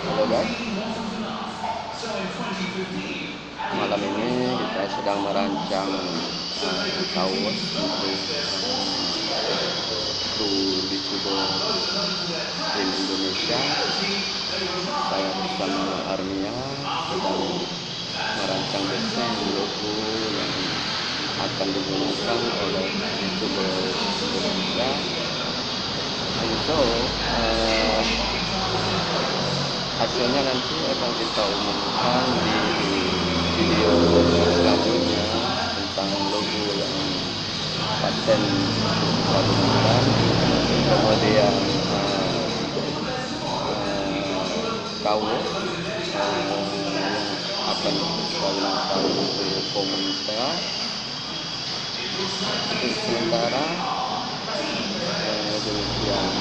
Halo guys, malam ini kita sedang merancang kaos untuk kru YouTuber tim Indonesia. Saya bersama Armia sedang merancang desain logo yang akan digunakan oleh YouTuber Indonesia. So hasilnya nanti akan kita umumkan di video selanjutnya tentang logo yang paten kita gunakan, kemudian kaos yang akan kita gunakan untuk komunitas. Untuk sementara demikian.